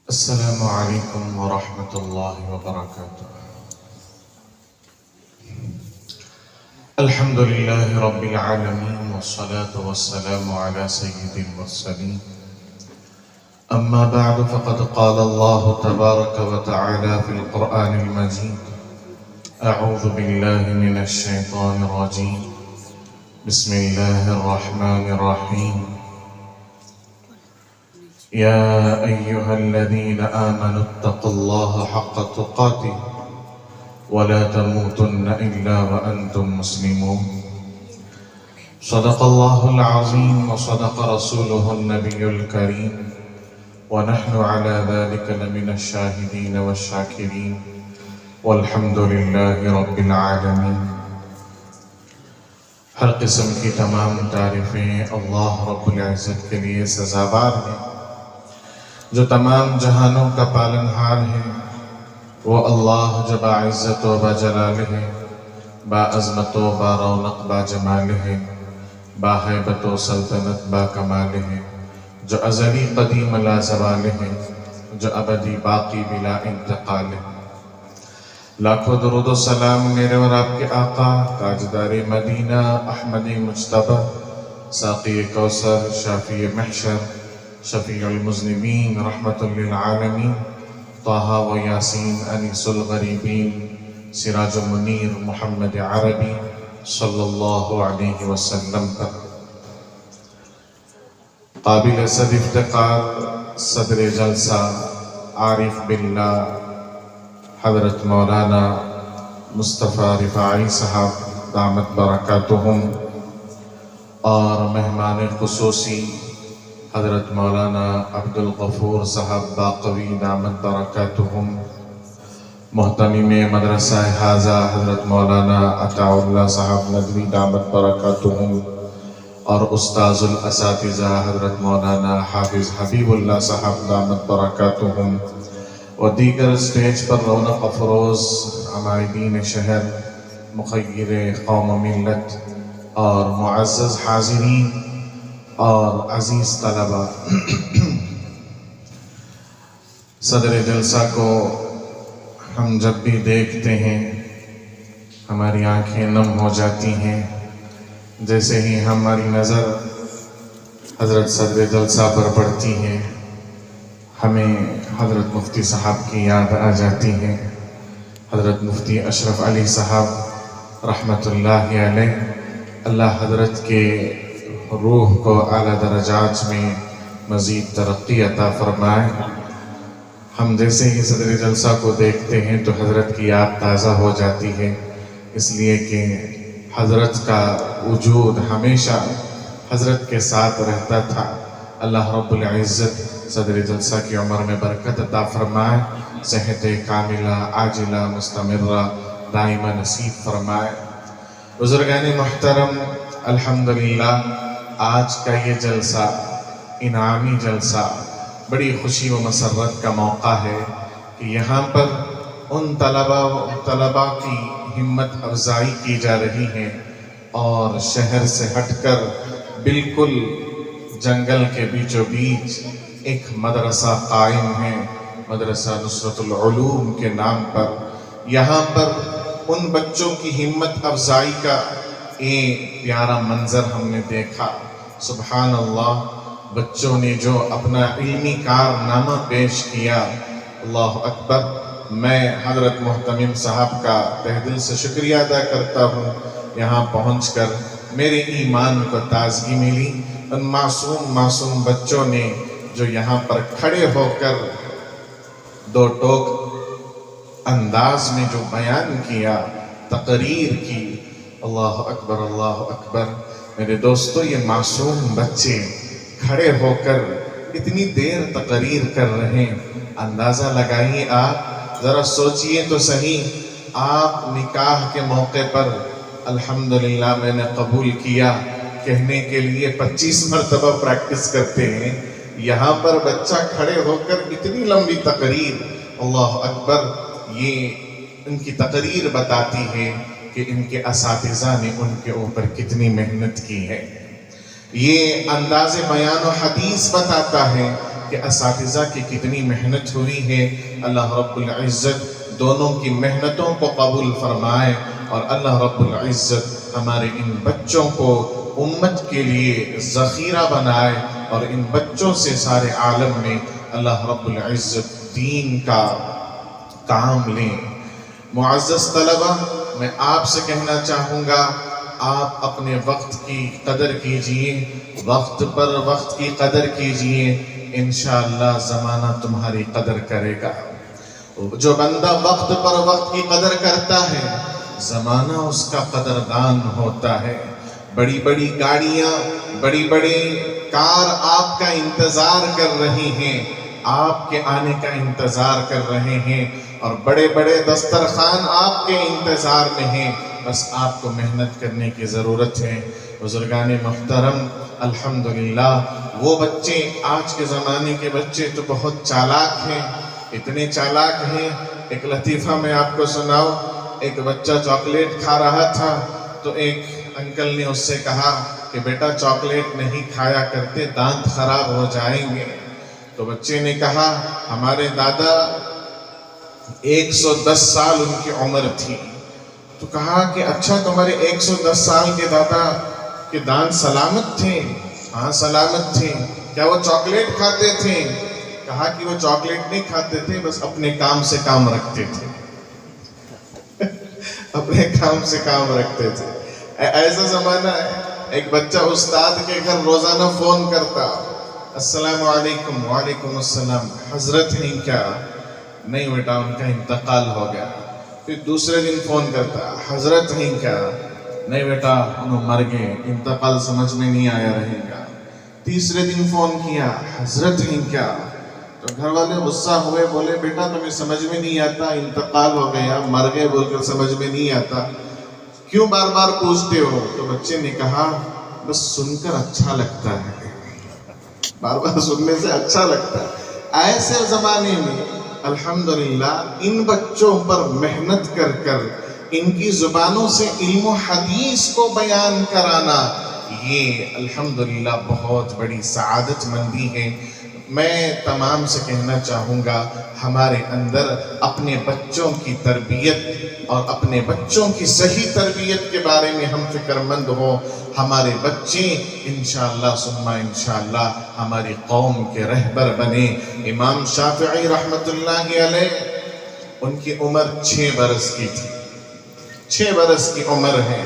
السلام عليكم ورحمة الله وبركاته. الحمد لله رب العالمين والصلاة والسلام على سيد المرسلين. أما بعد فقد قال الله تبارك وتعالى في القرآن المجيد: أعوذ بالله من الشيطان الرجيم. بسم الله الرحمن الرحيم. يا أيها الذين آمنوا اتقوا الله حق تقاته ولا تموتن إلا وأنتم مسلمون. صدق الله العظيم وصدق رسوله النبي الكريم، ونحن على ذلك لمن الشاهدين والشاكرين، والحمد لله رب العالمين. ہر قسم کی تمام تعریفیں اللہ رب العزت کے لیے سزاوار ہیں، جو تمام جہانوں کا پالنہار ہے۔ وہ اللہ جو باعزت و باجلال ہے، باعظمت و بارونق باجمال ہے، باہیبت و سلطنت با کمال ہے، جو ازلی قدیم لا زوال ہے، جو ابدی باقی بلا انتقال ہے۔ لاکھوں درود و سلام میرے اور آپ کے آقا تاجدار مدینہ احمد مجتبی، ساقی کوثر، شافی محشر، شفیع المذنبین، رحمت للعالمین، طٰہٰ و یاسین انیس الغریبین، سراج منیر محمد عربی صلی اللہ علیہ وسلم پر قابل صد افتقار صدر جلسہ عارف باللہ حضرت مولانا مصطفیٰ رفاعی صاحب دامت برکاتہم، اور مہمان خصوصی حضرت مولانا عبدالغفور صاحب باقوی دامت برکاتہم، محتمم مدرسہ حاضہ حضرت مولانا عطاء اللہ صاحب ندوی دامت برکاتہم، اور استاذ الاساتذہ حضرت مولانا حافظ حبیب اللہ صاحب دامت برکاتہم، اور دیگر اسٹیج پر رونق افروز عمائدین شہر، مخیر قوم و ملت، اور معزز حاضرین اور عزیز طلبہ۔ صدر جلسہ کو ہم جب بھی دیکھتے ہیں ہماری آنکھیں نم ہو جاتی ہیں، جیسے ہی ہماری نظر حضرت صدر جلسہ پر پڑتی ہے ہمیں حضرت مفتی صاحب کی یاد آ جاتی ہے۔ حضرت مفتی اشرف علی صاحب رحمت اللہ علیہ، اللہ حضرت کے روح کو اعلیٰ درجات میں مزید ترقی عطا فرمائے۔ ہم جیسے ہی صدر جلسہ کو دیکھتے ہیں تو حضرت کی یاد تازہ ہو جاتی ہے، اس لیے کہ حضرت کا وجود ہمیشہ حضرت کے ساتھ رہتا تھا۔ اللہ رب العزت صدر جلسہ کی عمر میں برکت عطا فرمائے، صحت کاملہ عاجلہ مستمرہ دائمہ نصیب فرمائے۔ بزرگان محترم، الحمدللہ آج کا یہ جلسہ انعامی جلسہ بڑی خوشی و مسرت کا موقع ہے کہ یہاں پر ان طلباء کی ہمت افزائی کی جا رہی ہے، اور شہر سے ہٹ کر بالکل جنگل کے بیچوں بیچ ایک مدرسہ قائم ہے، مدرسہ نصرت العلوم کے نام پر۔ یہاں پر ان بچوں کی ہمت افزائی کا ایک پیارا منظر ہم نے دیکھا۔ سبحان اللہ، بچوں نے جو اپنا علمی کارنامہ پیش کیا، اللہ اکبر۔ میں حضرت محتمم صاحب کا تہ دل سے شکریہ ادا کرتا ہوں، یہاں پہنچ کر میرے ایمان کو تازگی ملی۔ ان معصوم بچوں نے جو یہاں پر کھڑے ہو کر دو ٹوک انداز میں جو بیان کیا، تقریر کی، اللہ اکبر اللہ اکبر۔ میرے دوستو، یہ معصوم بچے کھڑے ہو کر اتنی دیر تقریر کر رہے ہیں، اندازہ لگائیے آپ، ذرا سوچئے تو صحیح۔ آپ نکاح کے موقع پر الحمدللہ میں نے قبول کیا کہنے کے لیے 25 مرتبہ پریکٹس کرتے ہیں، یہاں پر بچہ کھڑے ہو کر اتنی لمبی تقریر، اللہ اکبر۔ یہ ان کی تقریر بتاتی ہے کہ ان کے اساتذہ نے ان کے اوپر کتنی محنت کی ہے۔ یہ انداز بیان و حدیث بتاتا ہے کہ اساتذہ کی کتنی محنت ہوئی ہے۔ اللہ رب العزت دونوں کی محنتوں کو قبول فرمائے، اور اللہ رب العزت ہمارے ان بچوں کو امت کے لیے ذخیرہ بنائے، اور ان بچوں سے سارے عالم میں اللہ رب العزت دین کا کام لیں۔ معزز طلبہ، میں آپ سے کہنا چاہوں گا، آپ اپنے وقت کی قدر کیجئے، وقت پر وقت کی قدر کیجئے، انشاءاللہ زمانہ تمہاری قدر کرے گا۔ جو بندہ وقت پر وقت کی قدر کرتا ہے، زمانہ اس کا قدردان ہوتا ہے۔ بڑی بڑی گاڑیاں، بڑی بڑی کار آپ کا انتظار کر رہی ہیں، آپ کے آنے کا انتظار کر رہے ہیں، اور بڑے بڑے دسترخوان آپ کے انتظار میں ہیں، بس آپ کو محنت کرنے کی ضرورت ہے۔ بزرگان محترم، الحمدللہ وہ بچے، آج کے زمانے کے بچے تو بہت چالاک ہیں، اتنے چالاک ہیں۔ ایک لطیفہ میں آپ کو سناؤ۔ ایک بچہ چاکلیٹ کھا رہا تھا، تو ایک انکل نے اس سے کہا کہ بیٹا چاکلیٹ نہیں کھایا کرتے، دانت خراب ہو جائیں گے۔ تو بچے نے کہا ہمارے دادا 110 سال ان کی عمر تھی۔ تو کہا کہ اچھا تمہارے 110 سال کے دادا کے دانت سلامت تھے؟ ہاں سلامت تھے۔ کیا وہ چاکلیٹ کھاتے تھے؟ کہا کہ وہ چاکلیٹ نہیں کھاتے تھے، بس اپنے کام سے کام رکھتے تھے۔ اپنے کام سے کام رکھتے تھے۔ ایسا زمانہ ہے، ایک بچہ استاد کے گھر روزانہ فون کرتا، السلام علیکم، وعلیکم السلام، حضرت ہیں کیا؟ نہیں بیٹا ان کا انتقال ہو گیا۔ پھر دوسرے دن فون کرتا، حضرت ہیں کیا؟ نہیں بیٹا انہوں مر گئے، انتقال سمجھ میں نہیں آیا رہے گا۔ تیسرے دن فون کیا، حضرت ہیں کیا؟ تو گھر والے غصہ ہوئے، بولے بیٹا تمہیں سمجھ میں نہیں آتا، انتقال ہو گیا، مر گئے بول کر سمجھ میں نہیں آتا، کیوں بار بار پوچھتے ہو؟ تو بچے نے کہا بس سن کر اچھا لگتا ہے، بار بار سننے سے اچھا لگتا ہے۔ ایسے زمانے میں الحمدللہ ان بچوں پر محنت کر کر ان کی زبانوں سے علم و حدیث کو بیان کرانا، یہ الحمدللہ بہت بڑی سعادت مندی ہے۔ میں تمام سے کہنا چاہوں گا، ہمارے اندر اپنے بچوں کی تربیت اور اپنے بچوں کی صحیح تربیت کے بارے میں ہم فکر مند ہوں۔ ہمارے بچے انشاءاللہ ثم انشاءاللہ ہماری قوم کے رہبر بنے۔ امام شافعی رحمت اللہ علیہ، ان کی عمر 6 برس کی تھی، 6 برس کی عمر ہے۔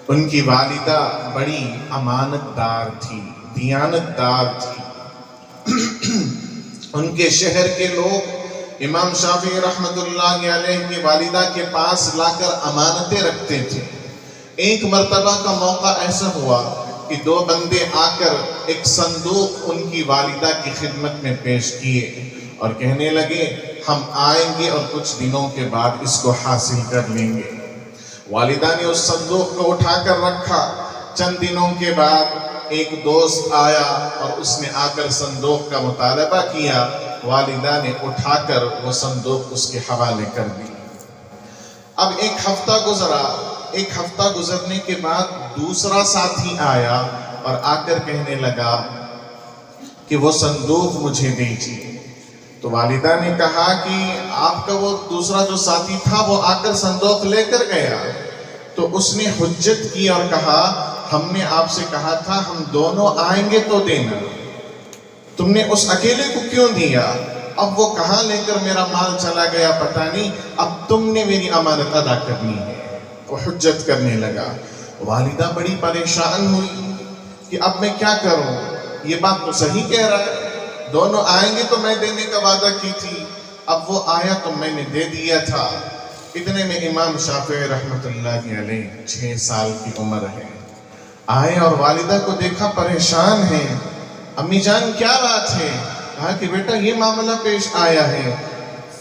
ان کی والدہ بڑی امانت دار تھی، دیانت دار تھی۔ ان کے شہر کے لوگ امام شافعی رحمت اللہ علیہ کی والدہ کے پاس لا کر امانتیں رکھتے تھے۔ ایک مرتبہ کا موقع ایسا ہوا کہ 2 بندے آ کر ایک صندوق ان کی والدہ کی خدمت میں پیش کیے اور کہنے لگے ہم آئیں گے اور کچھ دنوں کے بعد اس کو حاصل کر لیں گے۔ والدہ نے اس صندوق کو اٹھا کر رکھا۔ چند دنوں کے بعد ایک دوست آیا اور اس نے آ کر صندوق کا مطالبہ کیا۔ والدہ نے اٹھا کر وہ صندوق اس کے حوالے کر دی۔ اب ایک ہفتہ گزرا، ایک ہفتہ گزرنے کے بعد دوسرا ساتھی آیا اور آ کر کہنے لگا کہ وہ صندوق مجھے دیجیے۔ تو والدہ نے کہا کہ آپ کا وہ دوسرا جو ساتھی تھا وہ آ کر صندوق لے کر گیا۔ تو اس نے حجت کی اور کہا ہم نے آپ سے کہا تھا ہم دونوں آئیں گے تو دینا، تم نے اس اکیلے کو کیوں دیا؟ اب وہ کہاں لے کر میرا مال چلا گیا پتہ نہیں، اب تم نے میری امانت ادا کرنی ہے۔ وہ حجت کرنے لگا۔ والدہ بڑی پریشان ہوئی کہ اب میں کیا کروں، یہ بات تو صحیح کہہ رہا ہے، دونوں آئیں گے تو میں دینے کا وعدہ کی تھی، اب وہ آیا تو میں نے دے دیا تھا۔ اتنے میں امام شافعی رحمت اللہ علیہ 6 سال کی عمر ہے، آئے اور والدہ کو دیکھا پریشان ہے۔ امی جان کیا بات ہے؟ کہا کہ بیٹا یہ معاملہ پیش آیا ہے۔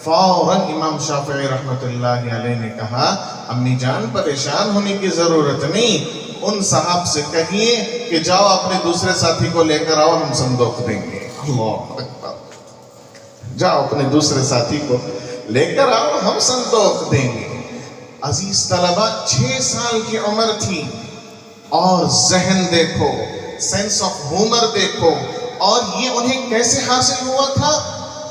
فوراً امام شافعی رحمت اللہ علیہ نے کہا امی جان پریشان ہونے کی ضرورت نہیں، ان صاحب سے کہیے کہ جاؤ اپنے دوسرے ساتھی کو لے کر آؤ، ہم صندوق دیں گے۔ اللہ اکبر، جاؤ اپنے دوسرے ساتھی کو لے کر آؤ، ہم صندوق دیں گے۔ عزیز طلبہ 6 سال کی عمر تھی، اور ذہن دیکھو سینس آف ہیومر دیکھو. اور یہ انہیں کیسے حاصل ہوا تھا؟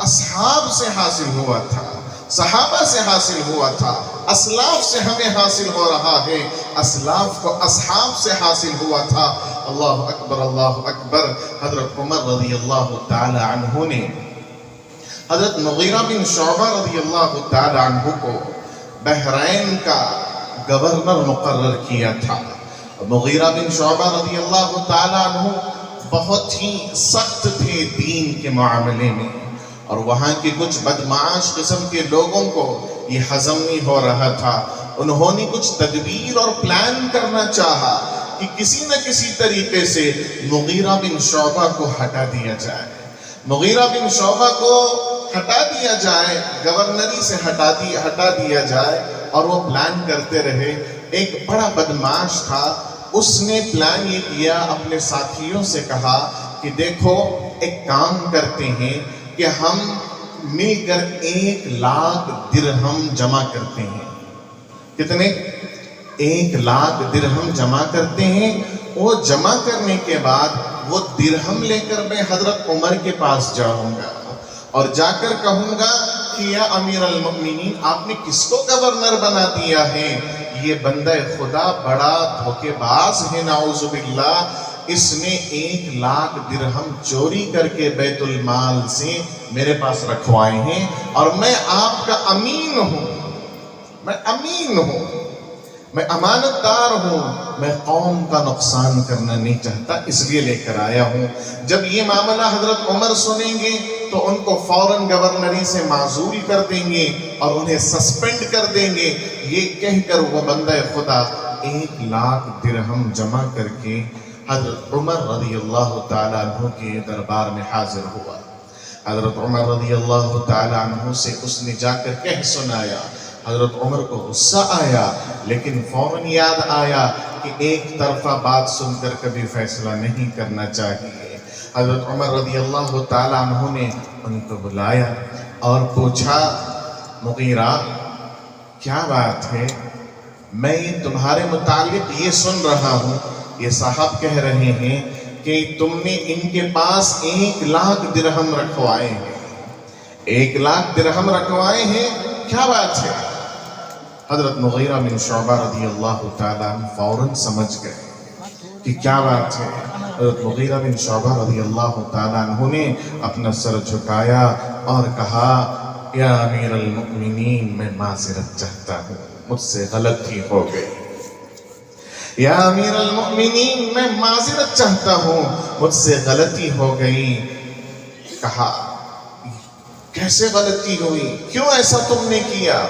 اصحاب سے حاصل ہوا تھا، صحابہ سے حاصل ہوا تھا. اسلاف سے ہمیں حاصل ہو رہا ہے، اسلاف کو اصحاب سے حاصل ہوا تھا. اللہ اکبر اللہ اکبر. حضرت عمر رضی اللہ تعالی عنہ نے حضرت مغیرہ بن شعبہ رضی اللہ تعالی عنہ کو بحرین کا گورنر مقرر کیا تھا. مغیرہ بن شعبہ رضی اللہ تعالی عنہ بہت ہی سخت تھے دین کے معاملے میں، اور وہاں کے کچھ بدمعاش قسم کے لوگوں کو یہ ہضم نہیں ہو رہا تھا. انہوں نے کچھ تدبیر اور پلان کرنا چاہا کہ کسی نہ کسی طریقے سے مغیرہ بن شعبہ کو ہٹا دیا جائے. مغیرہ بن شعبہ کو ہٹا دیا جائے، گورنری سے ہٹا دیا جائے. اور وہ پلان کرتے رہے. ایک بڑا بدمعاش تھا، اس نے پلان یہ کیا، اپنے ساتھیوں سے کہا کہ دیکھو ایک کام کرتے ہیں کہ ہم مل کر 1,00,000 درہم جمع کرتے ہیں. کتنے؟ 1,00,000 درہم جمع کرتے ہیں. وہ جمع کرنے کے بعد وہ درہم لے کر میں حضرت عمر کے پاس جاؤں گا اور جا کر کہوں گا کہ یا امیر المؤمنین، آپ نے کس کو گورنر بنا دیا ہے؟ یہ بندہ خدا بڑا دھوکے باز ہے، نعوذ باللہ. اس نے 1,00,000 درہم چوری کر کے بیت المال سے میرے پاس رکھوائے ہیں، اور میں آپ کا امین ہوں، میں امین ہوں، میں امانت دار ہوں. میں قوم کا نقصان کرنا نہیں چاہتا، اس لیے لے کر آیا ہوں. جب یہ معاملہ حضرت عمر سنیں گے تو ان کو فوراً گورنری سے معزول کر دیں گے اور انہیں سسپینڈ کر دیں گے. یہ کہہ کر وہ بندہ خدا 1,00,000 درہم جمع کر کے حضرت عمر رضی اللہ تعالیٰ عنہ کے دربار میں حاضر ہوا. حضرت عمر رضی اللہ تعالیٰ عنہ سے اس نے جا کر کہہ سنایا. حضرت عمر کو غصہ آیا، لیکن فوراً یاد آیا کہ ایک طرفہ بات سن کر کبھی فیصلہ نہیں کرنا چاہیے. حضرت عمر رضی اللہ تعالیٰ عنہ نے ان کو بلایا اور پوچھا، مغیرہ کیا بات ہے؟ میں تمہارے متعلق یہ سن رہا ہوں، یہ صاحب کہہ رہے ہیں کہ تم نے ان کے پاس 1,00,000 درہم رکھوائے ہیں. 1,00,000 درہم رکھوائے ہیں، کیا بات ہے؟ حضرت مغیرہ بن شعبہ رضی اللہ تعالیٰ عنہ فوراً سمجھ گئے کہ کیا بات ہے. حضرت مغیرہ بن شعبہ رضی اللہ تعالیٰ عنہ نے اپنا سر جھکایا اور کہا، یا امیر المؤمنین، میں معذرت چاہتا ہوں، مجھ سے غلطی ہو گئی. یا امیر المؤمنین، میں معذرت چاہتا ہوں، مجھ سے غلطی ہو گئی. کہا، کیسے غلطی ہوئی؟ کیوں ایسا تم نے کیا؟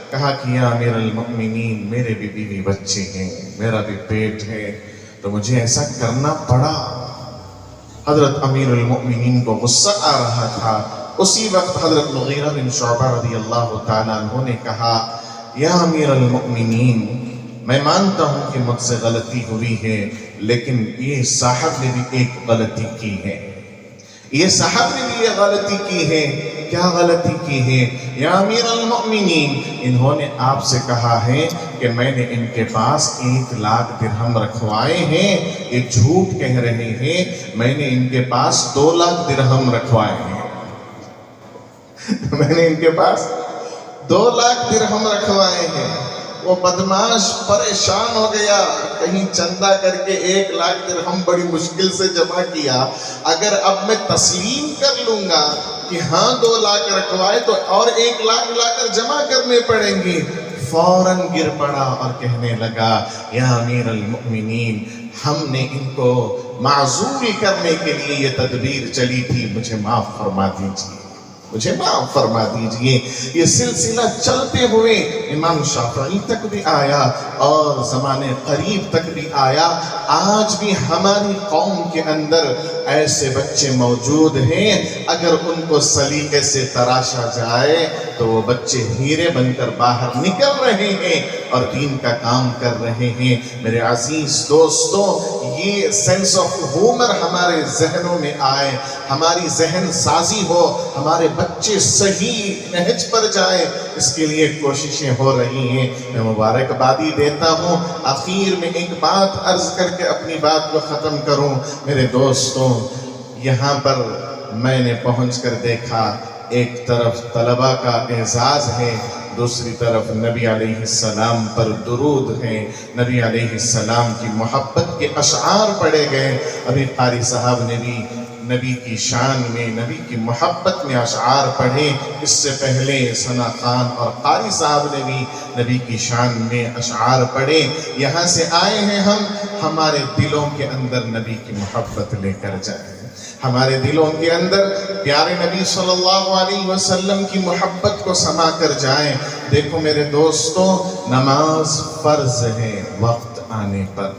کہا کہ یا امیر المؤمنین، میرے بھی بیوی بچے ہیں، میرا بھی پیٹ ہے، تو مجھے ایسا کرنا پڑا. حضرت امیر المؤمنین کو غصہ آ رہا تھا. اسی وقت حضرت مغیرہ بن شعبہ رضی اللہ تعالیٰ عنہ نے کہا، یا امیر المؤمنین، میں مانتا ہوں کہ مجھ سے غلطی ہوئی ہے، لیکن یہ صاحب نے بھی ایک غلطی کی ہے. یہ صاحب نے بھی یہ غلطی کی ہے. کیا غلطی کی ہے؟ یا امیر المؤمنین، انہوں نے آپ سے کہا ہے کہ میں نے ان کے پاس 1,00,000 درہم رکھوائے ہیں. یہ جھوٹ کہہ رہے ہیں. میں نے ان کے پاس 2,00,000 درہم رکھوائے ہیں. میں نے ان کے پاس 2,00,000 درہم رکھوائے ہیں. وہ بدمعاش پریشان ہو گیا. کہیں چندہ کر کے 1,00,000 درہم بڑی مشکل سے جمع کیا. اگر اب میں تسلیم کر لوں گا کہ ہاں 2,00,000 رکھوائے تو اور 1,00,000 لا کر جمع کرنے پڑیں گے. فوراً گر پڑا اور کہنے لگا، یا امیر المؤمنین، ہم نے ان کو معزول کرنے کے لیے یہ تدبیر چلی تھی، مجھے معاف فرما دیجیے، مجھے معاف فرما دیجئے. یہ سلسلہ چلتے ہوئے امام شافعی تک بھی آیا اور زمانے قریب تک بھی آیا. آج بھی ہماری قوم کے اندر ایسے بچے موجود ہیں، اگر ان کو سلیقے سے تراشا جائے تو وہ بچے ہیرے بن کر باہر نکل رہے ہیں اور دین کا کام کر رہے ہیں. میرے عزیز دوستوں، یہ سینس آف ہیومر ہمارے ذہنوں میں آئے، ہماری ذہن سازی ہو، ہمارے بچے صحیح نہج پر جائیں، اس کے لیے کوششیں ہو رہی ہیں۔ میں مبارکبادی دیتا ہوں۔ آخر میں ایک بات عرض کر کے اپنی بات کو ختم کروں۔ میرے دوستوں، یہاں پر میں نے پہنچ کر دیکھا، ایک طرف طلباء کا اعزاز ہے، دوسری طرف نبی علیہ السلام پر درود ہے، نبی علیہ السلام کی محبت کے اشعار پڑھے گئے۔ ابھی قاری صاحب نے بھی نبی کی شان میں، نبی کی محبت میں اشعار پڑھے، اس سے پہلے ثنا خان اور قاری صاحب نے بھی نبی کی شان میں اشعار پڑھے۔ یہاں سے آئے ہیں ہم، ہمارے دلوں کے اندر نبی کی محبت لے کر جائیں، ہمارے دلوں کے اندر پیارے نبی صلی اللہ علیہ وسلم کی محبت کو سما کر جائیں۔ دیکھو میرے دوستوں، نماز فرض ہے وقت آنے پر،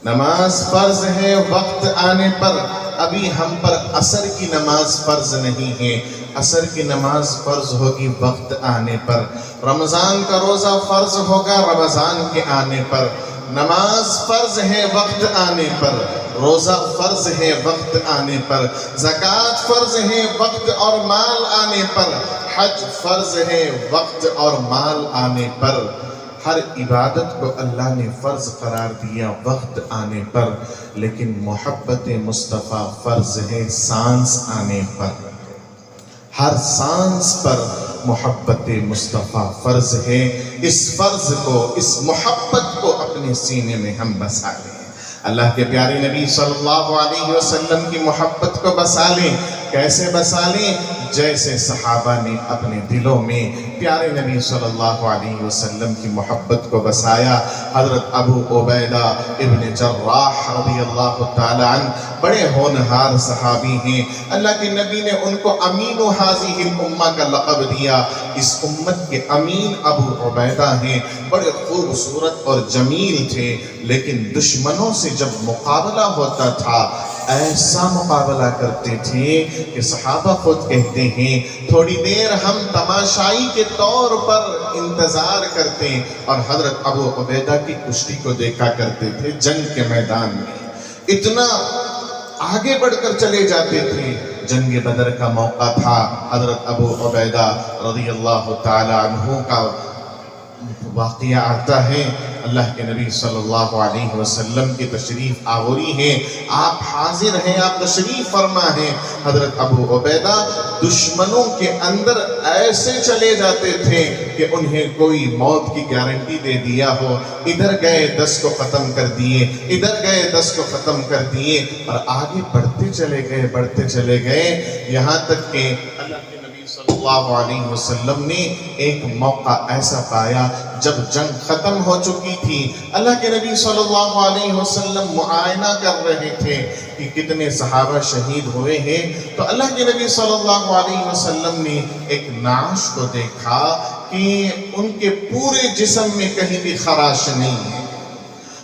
نماز فرض ہے وقت آنے پر۔ ابھی ہم پر عصر کی نماز فرض نہیں ہے، عصر کی نماز فرض ہوگی وقت آنے پر۔ رمضان کا روزہ فرض ہوگا رمضان کے آنے پر۔ نماز فرض ہے وقت آنے پر، روزہ فرض ہے وقت آنے پر، زکوٰۃ فرض ہے وقت اور مال آنے پر، حج فرض ہے وقت اور مال آنے پر۔ ہر عبادت کو اللہ نے فرض قرار دیا وقت آنے پر، لیکن محبت مصطفیٰ فرض ہے سانس آنے پر۔ ہر سانس پر محبت مصطفیٰ فرض ہے۔ اس فرض کو، اس محبت کو اپنے سینے میں ہم بسا لیں۔ اللہ کے پیارے نبی صلی اللہ علیہ وسلم کی محبت کو بسا لیں۔ کیسے بسا لیں؟ جیسے صحابہ نے اپنے دلوں میں پیارے نبی صلی اللہ علیہ وسلم کی محبت کو بسایا۔ حضرت ابو عبیدہ ابن جراح رضی اللہ تعالی عنہ بڑے ہونہار صحابی ہیں۔ اللہ کے نبی نے ان کو امین ھذہ الامہ کا لقب دیا۔ اس امت کے امین ابو عبیدہ ہیں۔ بڑے خوبصورت اور جمیل تھے، لیکن دشمنوں سے جب مقابلہ ہوتا تھا ایسا مقابلہ کرتے تھے کہ صحابہ خود کہتے ہیں تھوڑی دیر ہم تماشائی کے طور پر انتظار کرتے اور حضرت ابو عبیدہ کی کشتی کو دیکھا کرتے تھے جنگ کے میدان میں۔ اتنا آگے بڑھ کر چلے جاتے تھے۔ جنگ بدر کا موقع تھا، حضرت ابو عبیدہ رضی اللہ تعالی عنہ کا واقعہ آتا ہے۔ اللہ کے نبی صلی اللہ علیہ وسلم کی تشریف آوری ہے، آپ حاضر ہیں، آپ تشریف فرما ہیں۔ حضرت ابو عبیدہ دشمنوں کے اندر ایسے چلے جاتے تھے کہ انہیں کوئی موت کی گارنٹی دے دیا ہو، ادھر گئے 10 کو ختم کر دیے، ادھر گئے 10 کو ختم کر دیے، اور آگے بڑھتے چلے گئے یہاں تک کہ اللہ کے نبی صلی اللہ علیہ وسلم نے ایک موقع ایسا پایا جب جنگ ختم ہو چکی تھی۔ اللہ کے نبی صلی اللہ علیہ وسلم معائنہ کر رہے تھے کہ کتنے صحابہ شہید ہوئے ہیں، تو اللہ کے نبی صلی اللہ علیہ وسلم نے ایک نعش کو دیکھا کہ ان کے پورے جسم میں کہیں بھی خراش نہیں ہے،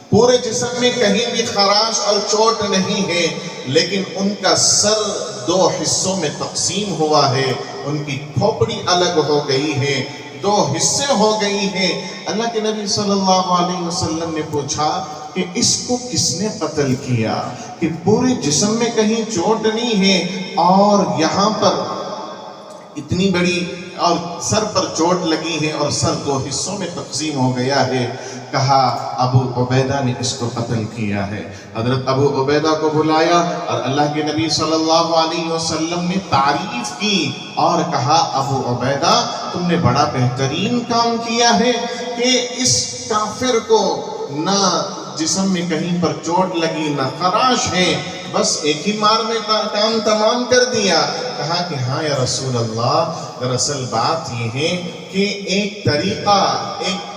پورے جسم میں کہیں بھی خراش اور چوٹ نہیں ہے، لیکن ان کا سر 2 حصوں میں تقسیم ہوا ہے، ان کی کھوپڑی الگ ہو گئی ہے، 2 حصے ہو گئی ہیں۔ اللہ کے نبی صلی اللہ علیہ وسلم نے پوچھا کہ اس کو کس نے قتل کیا کہ پورے جسم میں کہیں چوٹ نہیں ہے اور یہاں پر اتنی بڑی اور سر پر چوٹ لگی ہے اور سر 2 حصوں میں تقسیم ہو گیا ہے۔ کہا ابو عبیدہ نے اس کو قتل کیا ہے۔ حضرت ابو عبیدہ کو بلایا اور اللہ کے نبی صلی اللہ علیہ وسلم نے تعریف کی اور کہا ابو عبیدہ تم نے بڑا بہترین کام کیا ہے کہ اس کافر کو نہ جسم میں کہیں پر چوٹ لگی نہ خراش ہے، بس ایک ہی مار میں کام تمام کر دیا۔ کہا کہ ہاں یا رسول اللہ، دراصل بات یہ ہے کہ ایک طریقہ، ایک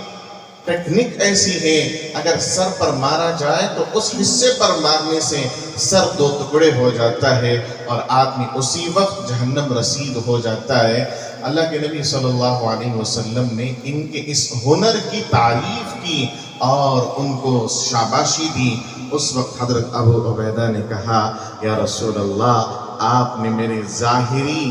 ٹیکنک ایسی ہے، اگر سر پر مارا جائے تو اس حصے پر مارنے سے سر 2 ٹکڑے ہو جاتا ہے اور آدمی اسی وقت جہنم رسید ہو جاتا ہے۔ اللہ کے نبی صلی اللہ علیہ وسلم نے ان کے اس ہنر کی تعریف کی اور ان کو شاباشی دی۔ اس وقت حضرت ابو عبیدہ نے کہا یا رسول اللہ، آپ نے میرے ظاہری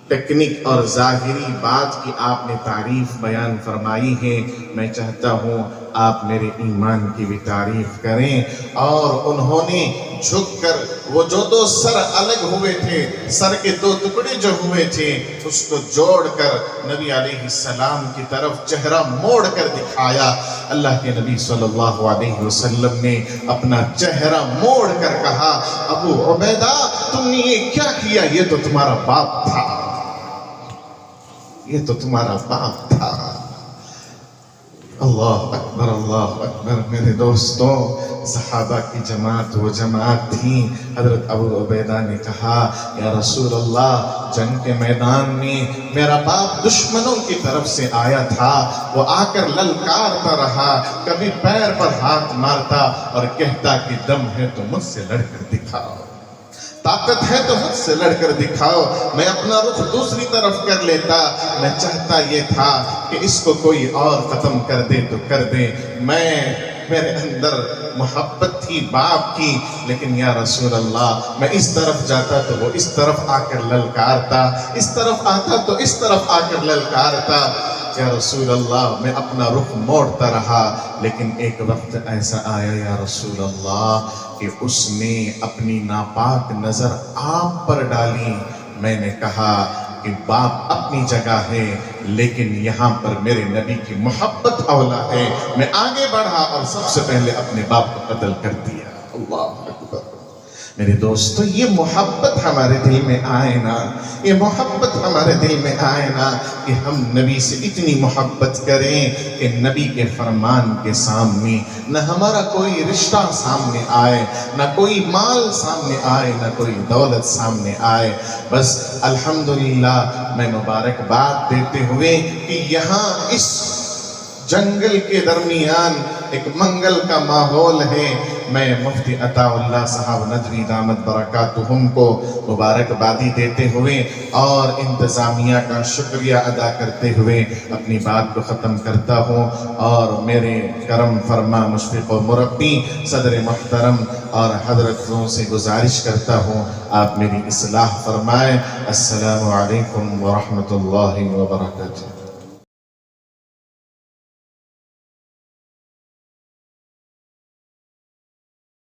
ٹیکنک اور ظاہری بات کی آپ نے تعریف بیان فرمائی ہے، میں چاہتا ہوں آپ میرے ایمان کی بھی تعریف کریں۔ اور انہوں نے جھک کر وہ جو دو سر الگ ہوئے تھے، سر کے دو ٹکڑے جو ہوئے تھے، اس کو جوڑ کر نبی علیہ السلام کی طرف چہرہ موڑ کر دکھایا۔ اللہ کے نبی صلی اللہ علیہ وسلم نے اپنا چہرہ موڑ کر کہا، ابو عبیدہ تم نے یہ کیا کیا؟ یہ تو تمہارا باپ تھا، یہ تو تمہارا باپ تھا۔ اللہ اکبر، اللہ اکبر۔ میرے دوستوں، صحابہ کی جماعت وہ جماعت تھی۔ حضرت ابو عبیدہ نے کہا، یا رسول اللہ، جنگ کے میدان میں میرا باپ دشمنوں کی طرف سے آیا تھا، وہ آ کر للکارتا رہا، کبھی پیر پر ہاتھ مارتا اور کہتا کہ دم ہے تو مجھ سے لڑ کر دکھاؤ، طاقت ہے تو مجھ سے لڑ کر دکھاؤ۔ میں اپنا رخ دوسری طرف کر لیتا، میں چاہتا یہ تھا کہ اس کو کوئی اور ختم کر دے تو کر دے۔ میرے اندر محبت تھی باپ کی، لیکن یا رسول اللہ میں اس طرف جاتا تو وہ اس طرف آ کر للکارتا، اس طرف آتا تو اس طرف آ کر للکارتا۔ یا رسول اللہ میں اپنا رخ موڑتا رہا، لیکن ایک وقت ایسا آیا یا رسول اللہ کہ اس نے اپنی ناپاک نظر آپ پر ڈالی۔ میں نے کہا کہ باپ اپنی جگہ ہے، لیکن یہاں پر میرے نبی کی محبت اولا ہے۔ میں آگے بڑھا اور سب سے پہلے اپنے باپ کو قتل کر دیا۔ اللہ اکبر۔ میرے دوستو، یہ محبت ہمارے دل میں آئے نا، یہ محبت ہمارے دل میں آئے نا کہ ہم نبی سے اتنی محبت کریں کہ نبی کے فرمان کے سامنے نہ ہمارا کوئی رشتہ سامنے آئے، نہ کوئی مال سامنے آئے، نہ کوئی دولت سامنے آئے۔ بس الحمدللہ میں مبارکباد دیتے ہوئے کہ یہاں اس جنگل کے درمیان ایک منگل کا ماحول ہے، میں مفتی عطا اللہ صاحب ندوی دامت برکاتہم کو مبارکبادی دیتے ہوئے اور انتظامیہ کا شکریہ ادا کرتے ہوئے اپنی بات کو ختم کرتا ہوں، اور میرے کرم فرما مشفق و مربی صدر محترم اور حضرتوں سے گزارش کرتا ہوں آپ میری اصلاح فرمائیں۔ السلام علیکم ورحمۃ اللہ وبرکاتہ۔